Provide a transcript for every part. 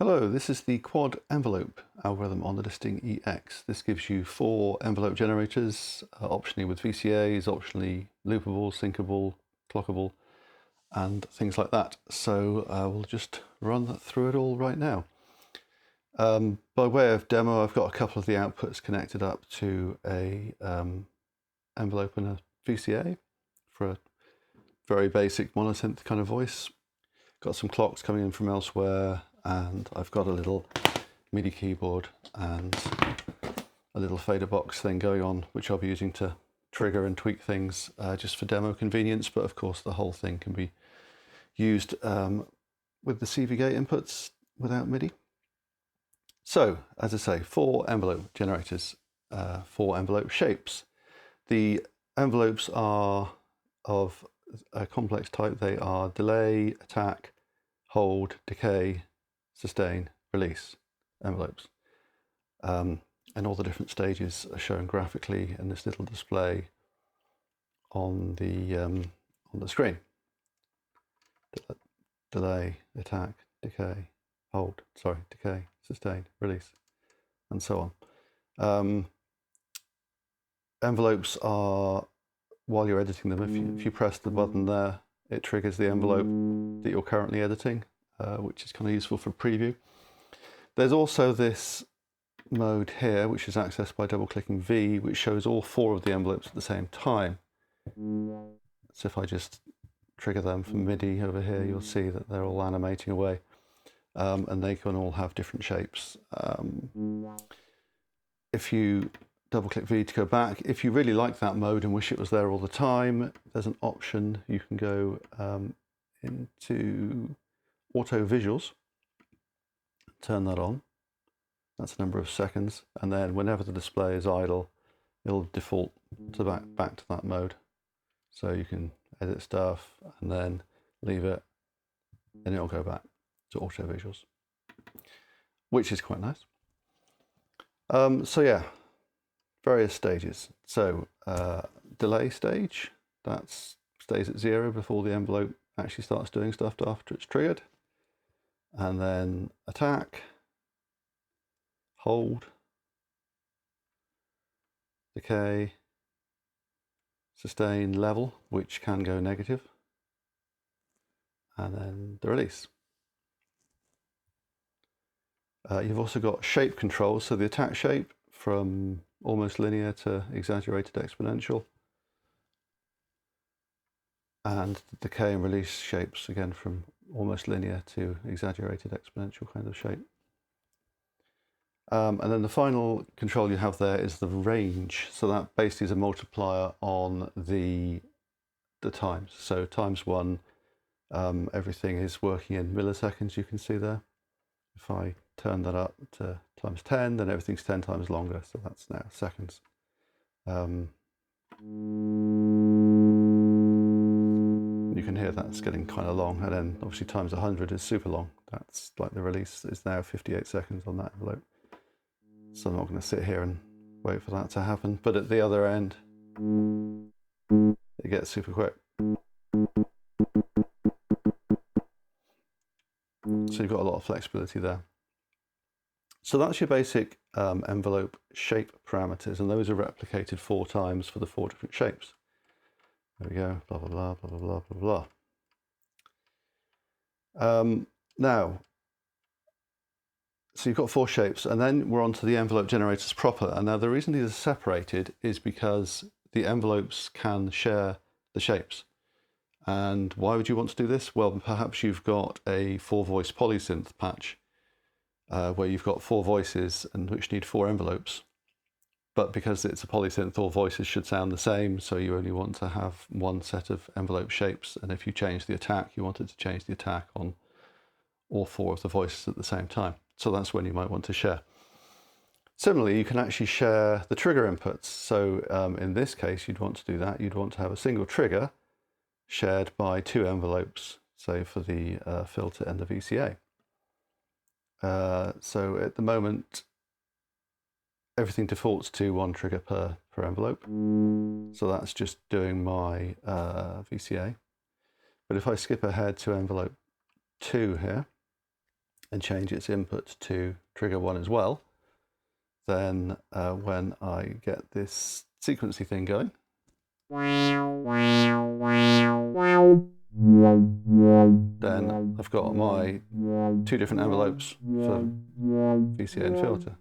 Hello, this is the quad envelope algorithm on the disting EX. This gives you 4 envelope generators, optionally with VCAs, optionally loopable, syncable, clockable, and things like that. So we'll just run through it all right now. By way of demo, I've got a couple of the outputs connected up to a envelope and a VCA for a very basic monosynth kind of voice. Got some clocks coming in from elsewhere, and I've got a little MIDI keyboard and a little fader box thing going on, which I'll be using to trigger and tweak things just for demo convenience. But of course, the whole thing can be used with the CV gate inputs without MIDI. So, as I say, 4 envelope generators, 4 envelope shapes. The envelopes are of a complex type. They are delay, attack, hold, decay, sustain, release envelopes. And all the different stages are shown graphically in this little display on the screen. Delay, attack, decay, hold, decay, sustain, release, and so on. Envelopes are, while you're editing them, if you press the button there, it triggers the envelope that you're currently editing, which is kind of useful for preview. There's also this mode here, which is accessed by double-clicking V, which shows all 4 of the envelopes at the same time. So if I just trigger them from MIDI over here, you'll see that they're all animating away, and they can all have different shapes. If you double-click V to go back, if you really like that mode and wish it was there all the time, there's an option. You can go into Auto Visuals, turn that on. That's a number of seconds, and then whenever the display is idle, it'll default to back to that mode. So you can edit stuff and then leave it, and it'll go back to Auto Visuals, which is quite nice. So yeah, various stages. So delay stage, that stays at 0 before the envelope actually starts doing stuff after it's triggered. And then attack, hold, decay, sustain, level, which can go negative, and then the release. You've also got shape controls, so the attack shape from almost linear to exaggerated exponential, and the decay and release shapes, again from almost linear to exaggerated exponential kind of shape. And then the final control you have there is the range. So that basically is a multiplier on the times. So times 1, everything is working in milliseconds, you can see there. If I turn that up to times 10, then everything's 10 times longer. So that's now seconds. You can hear that's getting kind of long, and then obviously times 100 is super long. That's like the release is now 58 seconds on that envelope. So I'm not going to sit here and wait for that to happen. But at the other end, it gets super quick. So you've got a lot of flexibility there. So that's your basic envelope shape parameters, and those are replicated 4 times for the 4 different shapes. There we go, blah, blah, blah, blah, blah, blah, blah. Now, so you've got 4 shapes, and then we're on to the envelope generators proper. And now the reason these are separated is because the envelopes can share the shapes. And why would you want to do this? Well, perhaps you've got a 4-voice polysynth patch where you've got 4 voices and which need 4 envelopes. But because it's a polysynth, all voices should sound the same, so you only want to have 1 set of envelope shapes. And if you change the attack, you wanted to change the attack on all 4 of the voices at the same time. So that's when you might want to share. Similarly, you can actually share the trigger inputs. So in this case, you'd want to do that. You'd want to have a single trigger shared by 2 envelopes, say for the filter and the VCA. So at the moment, everything defaults to 1 trigger per envelope. So that's just doing my VCA. But if I skip ahead to envelope 2 here, and change its input to trigger 1 as well, then when I get this sequency thing going, then I've got my 2 different envelopes for VCA and filter.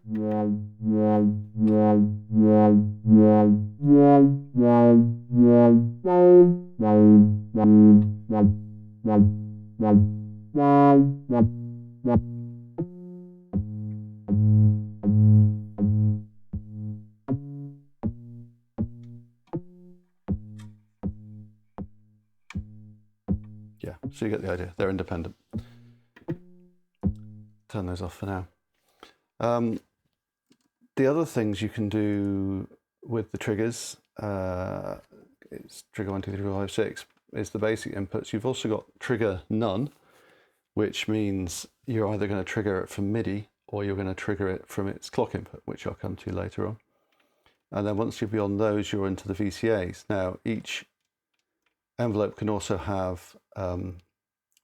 Yeah, so you get the idea. They're independent. Turn those off for now. The other things you can do with the triggers, it's trigger 1, 2, 3, 4, 5, 6, is the basic inputs. You've also got trigger none, which means you're either going to trigger it from MIDI or you're going to trigger it from its clock input, which I'll come to later on. And then once you're beyond those, you're into the VCAs. Now, each envelope can also have a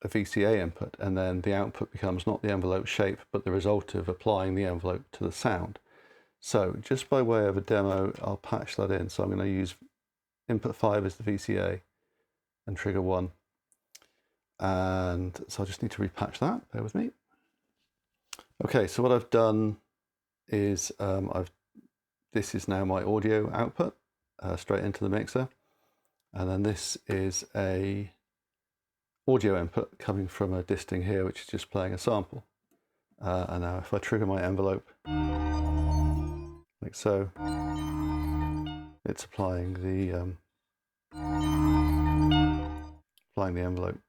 VCA input, and then the output becomes not the envelope shape, but the result of applying the envelope to the sound. So just by way of a demo, I'll patch that in. So I'm going to use input 5 as the VCA and trigger 1. And so I just need to repatch that, bear with me. Okay, so what I've done is this is now my audio output straight into the mixer. And then this is a audio input coming from a disting here, which is just playing a sample. And now if I trigger my envelope, like so, it's applying the envelope.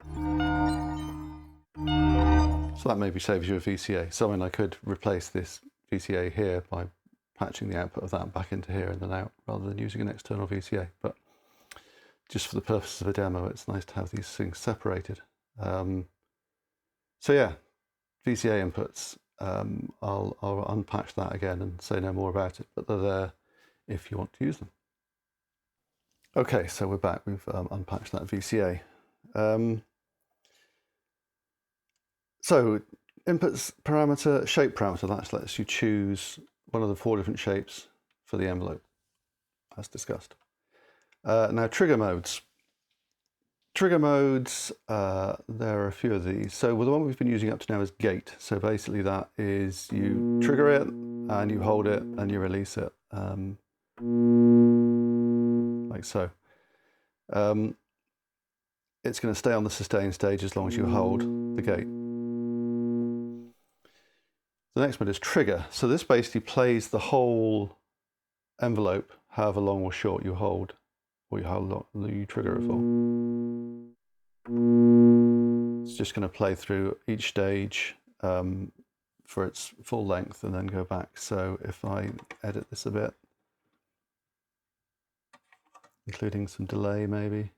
So that maybe saves you a VCA. So I mean, I could replace this VCA here by patching the output of that back into here and then out, rather than using an external VCA. But just for the purposes of a demo, it's nice to have these things separated. So yeah, VCA inputs, I'll unpatch that again and say no more about it, but they're there if you want to use them. Okay, so we're back. We've unpatched that VCA. So inputs parameter, shape parameter, that lets you choose one of the 4 different shapes for the envelope, as discussed. Now trigger modes. Trigger modes, there are a few of these. So the one we've been using up to now is gate. So basically that is you trigger it and you hold it and you release it, like so. It's going to stay on the sustain stage as long as you hold the gate. The next one is trigger. So this basically plays the whole envelope, however long or short you hold, or how long you trigger it for. It's just going to play through each stage for its full length and then go back. So if I edit this a bit, including some delay maybe,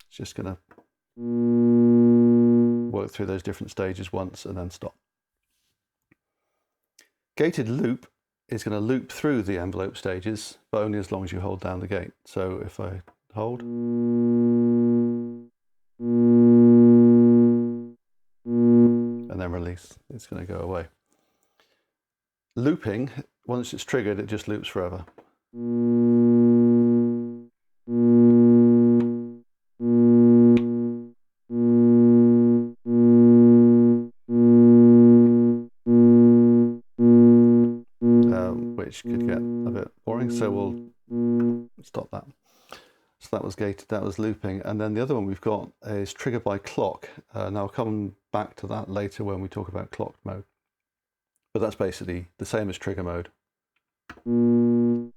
it's just going to work through those different stages once and then stop. Gated loop is going to loop through the envelope stages, but only as long as you hold down the gate. So if I hold, and then release, it's going to go away. Looping, once it's triggered, it just loops forever. Which could get a bit boring, so we'll stop that. So that was gated, that was looping. And then the other one we've got is trigger by clock. Now I'll come back to that later when we talk about clock mode. But that's basically the same as trigger mode,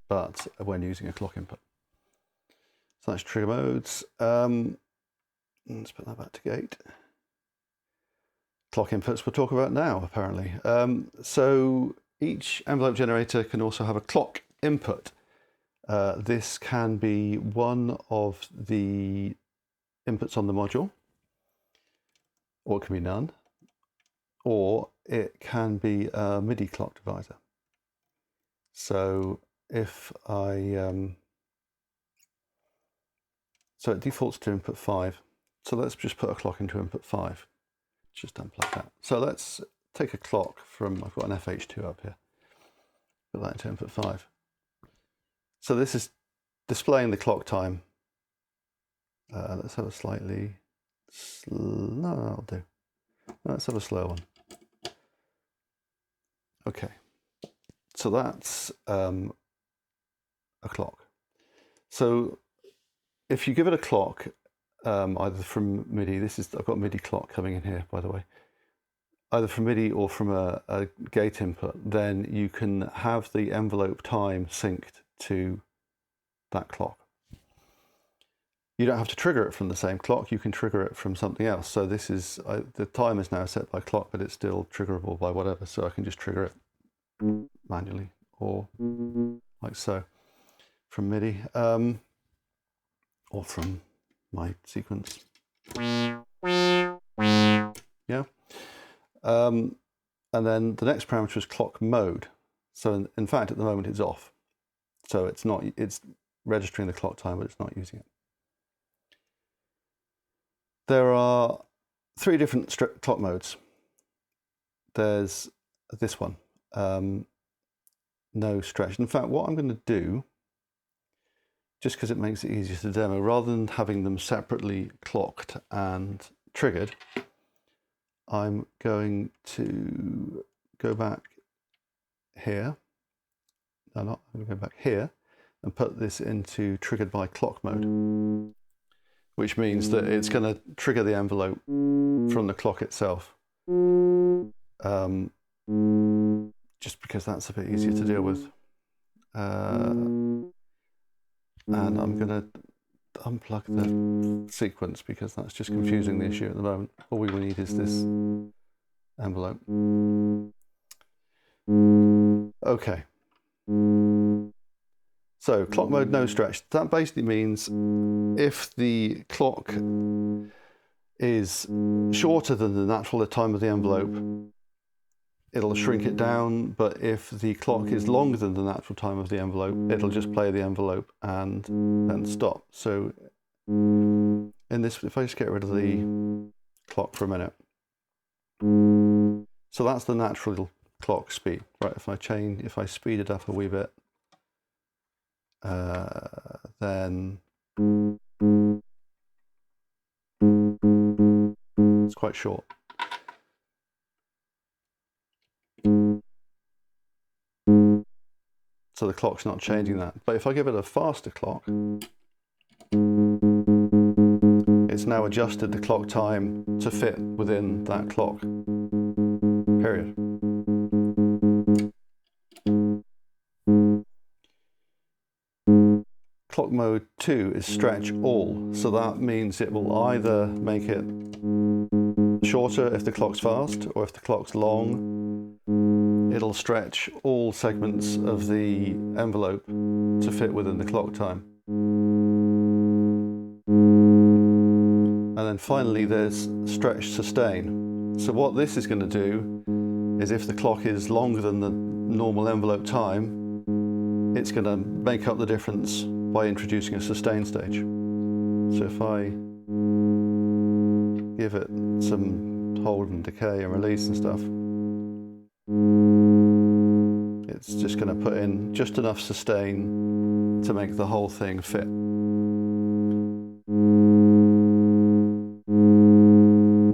but when using a clock input. So that's trigger modes. Let's put that back to gate. Clock inputs we'll talk about now, apparently. So each envelope generator can also have a clock input. This can be one of the inputs on the module, or it can be none, or it can be a MIDI clock divisor. So if I, so it defaults to input 5. So let's just put a clock into input 5. Just unplug that. So let's take a clock from, I've got an FH2 up here. Put that into input 5. So this is displaying the clock time. Let's have a slightly no, that'll do. Let's have a slow one. Okay, so that's a clock. So if you give it a clock, either from MIDI, I've got a MIDI clock coming in here, by the way, either from MIDI or from a gate input, then you can have the envelope time synced to that clock. You don't have to trigger it from the same clock, you can trigger it from something else. So this is, the time is now set by clock, but it's still triggerable by whatever. So I can just trigger it manually or like so from MIDI or from my sequence. Yeah. And then the next parameter is clock mode. So in fact, at the moment it's off. So it's registering the clock time, but it's not using it. There are 3 different clock modes. There's this one, no stretch. In fact, what I'm going to do, just because it makes it easier to demo, rather than having them separately clocked and triggered, I'm going to go back here. No, not. I'm going to go back here and put this into triggered by clock mode, which means that it's going to trigger the envelope from the clock itself. Just because that's a bit easier to deal with. And I'm going to unplug the sequence because that's just confusing the issue at the moment. All we need is this envelope. Okay. So clock mode no stretch. That basically means if the clock is shorter than the natural time of the envelope, it'll shrink it down, but if the clock is longer than the natural time of the envelope, it'll just play the envelope and then stop. So in this, if I just get rid of the clock for a minute, so that's the natural clock speed, right? If I speed it up a wee bit, then it's quite short. So the clock's not changing that. But if I give it a faster clock, it's now adjusted the clock time to fit within that clock, period. Clock mode 2 is stretch all. So that means it will either make it shorter if the clock's fast, or if the clock's long, it'll stretch all segments of the envelope to fit within the clock time. And then finally there's stretch sustain. So what this is going to do is if the clock is longer than the normal envelope time, it's going to make up the difference by introducing a sustain stage. So if I give it some hold and decay and release and stuff, it's just going to put in just enough sustain to make the whole thing fit.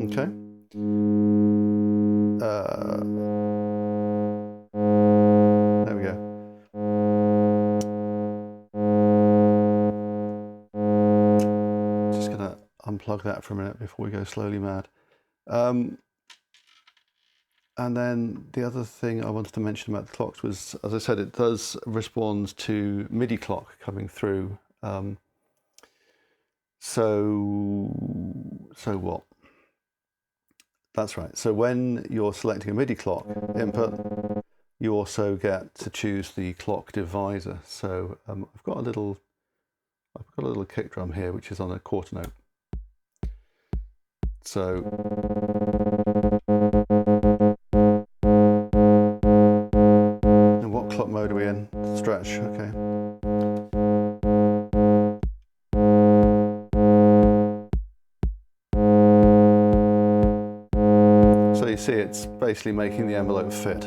Okay. There we go. Just going to unplug that for a minute before we go slowly mad. And then the other thing I wanted to mention about the clocks was, as I said, it does respond to MIDI clock coming through. So what? That's right. So when you're selecting a MIDI clock input, you also get to choose the clock divisor. So I've got a little kick drum here, which is on a quarter note. So clock mode are we in? Stretch, okay. you see it's basically making the envelope fit.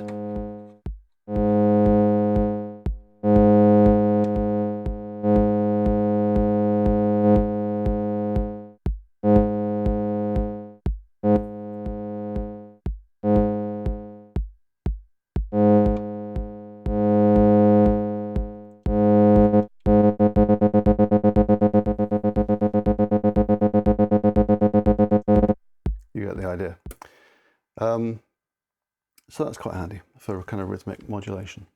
You get the idea. So that's quite handy for kind of rhythmic modulation.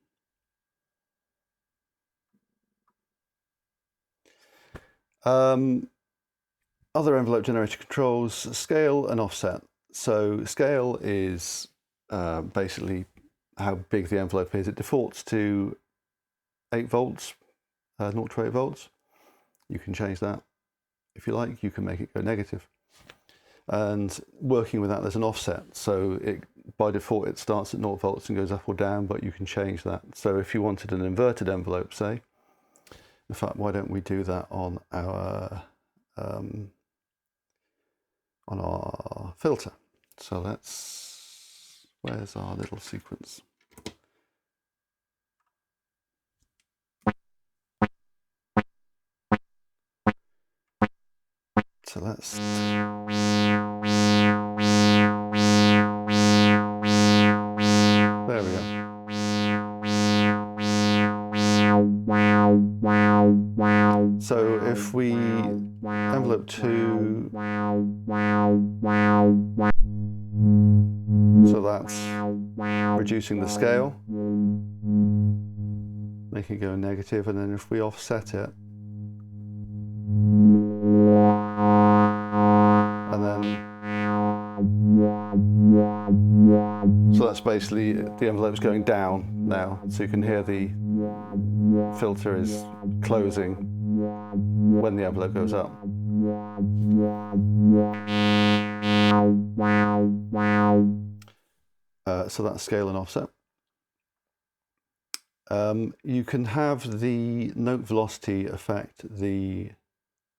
Other envelope generator controls, scale and offset. So scale is basically how big the envelope is. It defaults to 8 volts, 0 to 8 volts. You can change that if you like. You can make it go negative. And working with that, there's an offset. So by default, it starts at 0 volts and goes up or down, but you can change that. So if you wanted an inverted envelope, say, in fact, why don't we do that on our filter? So where's our little sequence? So let's there we go. So if we envelope 2, so that's reducing the scale, making it go negative, and then if we offset it, and then, so that's basically the envelope's going down now, so you can hear the filter is closing when the envelope goes up. So that's scale and offset. You can have the note velocity affect the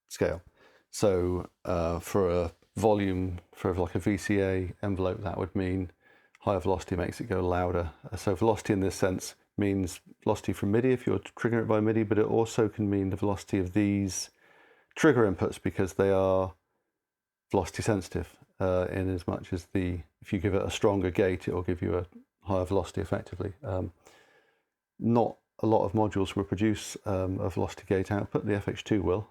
scale. So for a volume, for like a VCA envelope, that would mean higher velocity makes it go louder. So velocity in this sense means velocity from MIDI if you're triggering it by MIDI, but it also can mean the velocity of these trigger inputs because they are velocity sensitive in as much as if you give it a stronger gate, it will give you a higher velocity effectively. Not a lot of modules will produce a velocity gate output, the FX2 will,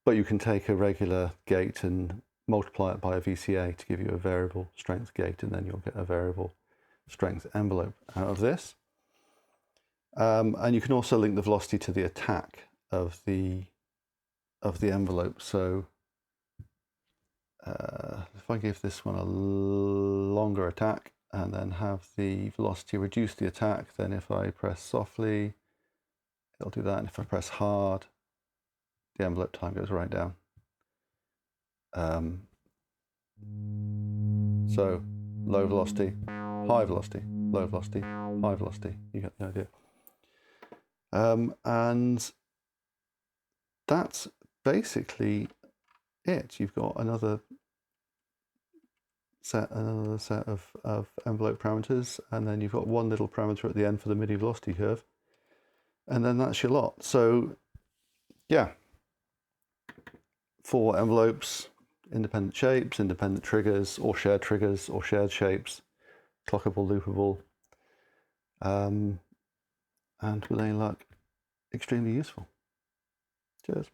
but you can take a regular gate and multiply it by a VCA to give you a variable strength gate, and then you'll get a variable strength envelope out of this. And you can also link the velocity to the attack of the envelope. So if I give this one a longer attack and then have the velocity reduce the attack, then if I press softly, it'll do that. And if I press hard, the envelope time goes right down. So low velocity, high velocity, low velocity, high velocity. You get the idea. And that's basically it. You've got another set of envelope parameters, and then you've got one little parameter at the end for the MIDI velocity curve, and then that's your lot. So yeah, 4 envelopes, independent shapes, independent triggers, or shared shapes, clockable, loopable, and with any luck, extremely useful. Cheers.